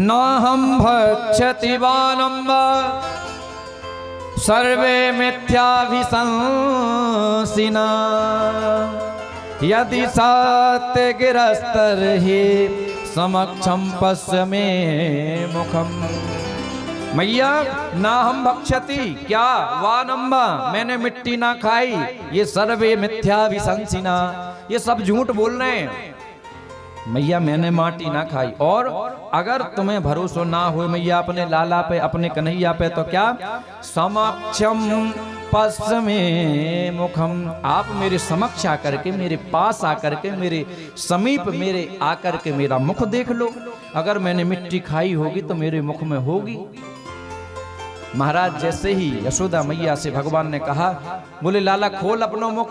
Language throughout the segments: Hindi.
नाहं भक्षति बालं वा सर्वे मिथ्याभिशंसिना यदि सत्यगिरस्तर्हि समक्षं पश्य मे मुखम। मैया ना हम भक्षति क्या वानम्बा मैंने मिट्टी ना खाई, ये सर्वे मिथ्याभिशंसिना ये सब झूठ बोल रहे हैं। मैया मैंने माटी ना खाई। और अगर तुम्हें भरोसा ना हो मैया अपने लाला पे अपने कन्हैया पे तो क्या समक्षम पश्य मे मुखम, आप मेरे समक्ष आकर के मेरे पास आकर के मेरे समीप मेरे आकर के मेरा मुख देख लो। अगर मैंने मिट्टी खाई होगी तो मेरे मुख में होगी। महाराज जैसे ही यशोदा मैया से भगवान ने कहा, बोले लाला खोल अपना मुख।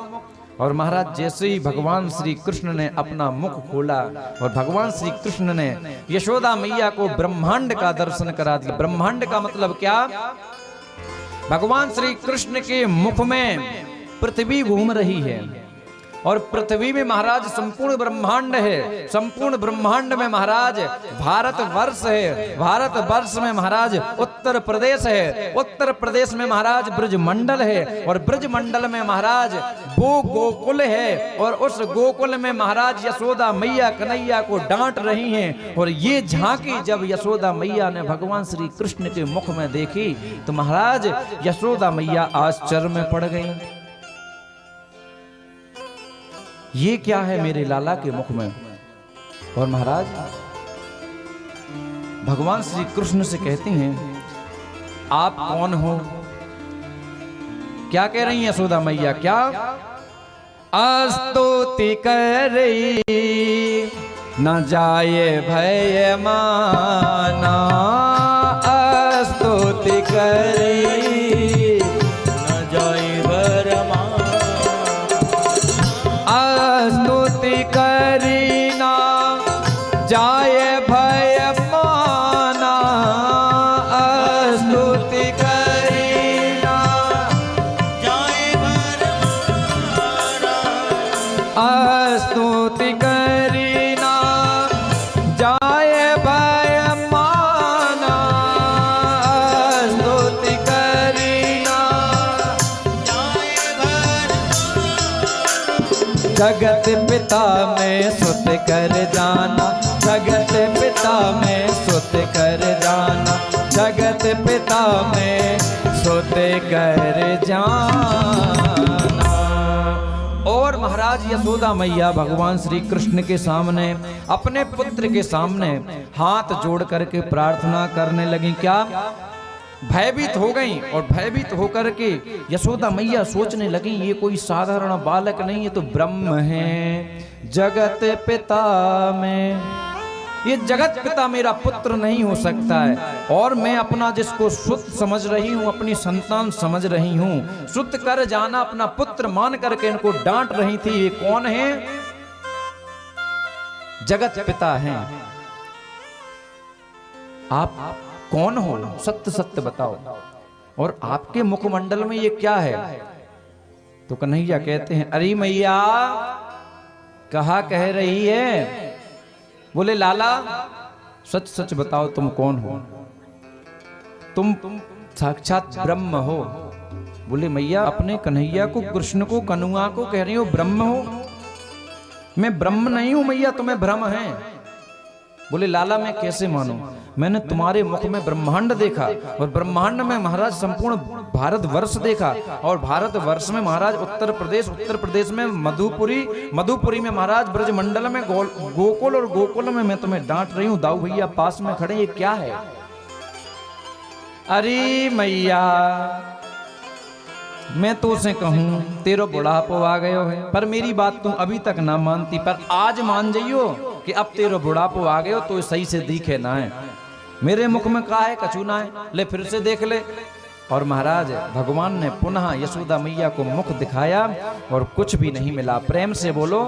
और महाराज जैसे ही भगवान श्री कृष्ण ने अपना मुख खोला और भगवान श्री कृष्ण ने यशोदा मैया को ब्रह्मांड का दर्शन करा दिया। ब्रह्मांड का मतलब क्या, भगवान श्री कृष्ण के मुख में पृथ्वी घूम रही है और पृथ्वी में महाराज संपूर्ण ब्रह्मांड है। संपूर्ण ब्रह्मांड में महाराज भारत वर्ष है, भारत वर्ष में महाराज उत्तर प्रदेश है, उत्तर प्रदेश में महाराज ब्रजमंडल है और ब्रजमंडल में महाराज वो गोकुल है और उस गोकुल में महाराज यशोदा मैया कन्हैया को डांट रही हैं। और ये झांकी जब यशोदा मैया ने भगवान श्री कृष्ण के मुख में देखी तो महाराज यशोदा मैया आश्चर्य में पड़ गई। ये क्या है मेरे लाला के मुख में। और महाराज भगवान श्री कृष्ण से कहती हैं, आप कौन हो। क्या कह रही हैं यशोदा मैया, क्या स्तुति कर रही न जाए भय माना, स्तुति करी न जाए भर स्तुति करी ना जाए भय माना, स्तुति करी ना जाए भय माना, स्तुति करी ना जाए भय माना, स्तुति करी ना जाए भय। जगत पिता में सुत कर जाना, जगत पिता में सुत कर जाना, जगत पिता में सुत कर जाना। और महाराज यशोदा मैया भगवान श्री कृष्ण के सामने अपने पुत्र के सामने हाथ जोड़ करके प्रार्थना करने लगी। क्या भयभीत हो गई और भयभीत होकर के यशोदा मैया सोचने लगी ये कोई साधारण बालक नहीं, ये तो ब्रह्म है जगत पिता में, ये जगत पिता मेरा पुत्र नहीं हो सकता है। और मैं अपना जिसको सुत समझ रही हूँ, अपनी संतान समझ रही हूँ, सुत कर जाना अपना पुत्र मान करके इनको डांट रही थी, ये कौन है, जगत पिता हैं। आप कौन हो, सत्य सत्य बताओ, और आपके मुखमंडल में ये क्या है। तो कन्हैया कहते हैं, अरे मैया कहा कह रही है। बोले लाला सच सच बताओ तुम कौन हो, तुम साक्षात ब्रह्म हो। बोले मैया अपने कन्हैया को कृष्ण को कनुआ को कह रही हो ब्रह्म हो, मैं ब्रह्म नहीं हूं मैया, तुम्हें भ्रम है। बोले लाला मैं कैसे मानूं, मैंने तुम्हारे मुख में ब्रह्मांड देखा और ब्रह्मांड में महाराज संपूर्ण भारत वर्ष देखा और भारत वर्ष में महाराज उत्तर प्रदेश में मधुपुरी, मधुपुरी में महाराज ब्रजमंडल में गोकुल, और गोकुल में मैं तुम्हें डांट रही हूं। दाऊ भैया पास में खड़े, ये क्या है। अरे मैया मैं तो उसे कहूं तेरो बुढ़ापो आ गयो है, पर मेरी बात तू अभी तक ना मानती, पर आज मान जाइयो कि अब तेरो बुढ़ापो आ गयो तो सही से दिखे ना है। मेरे मुख में का है, कचूना है, ले फिर से देख ले। और महाराज भगवान ने पुनः यशोदा मैया को मुख दिखाया और कुछ भी नहीं मिला। प्रेम से बोलो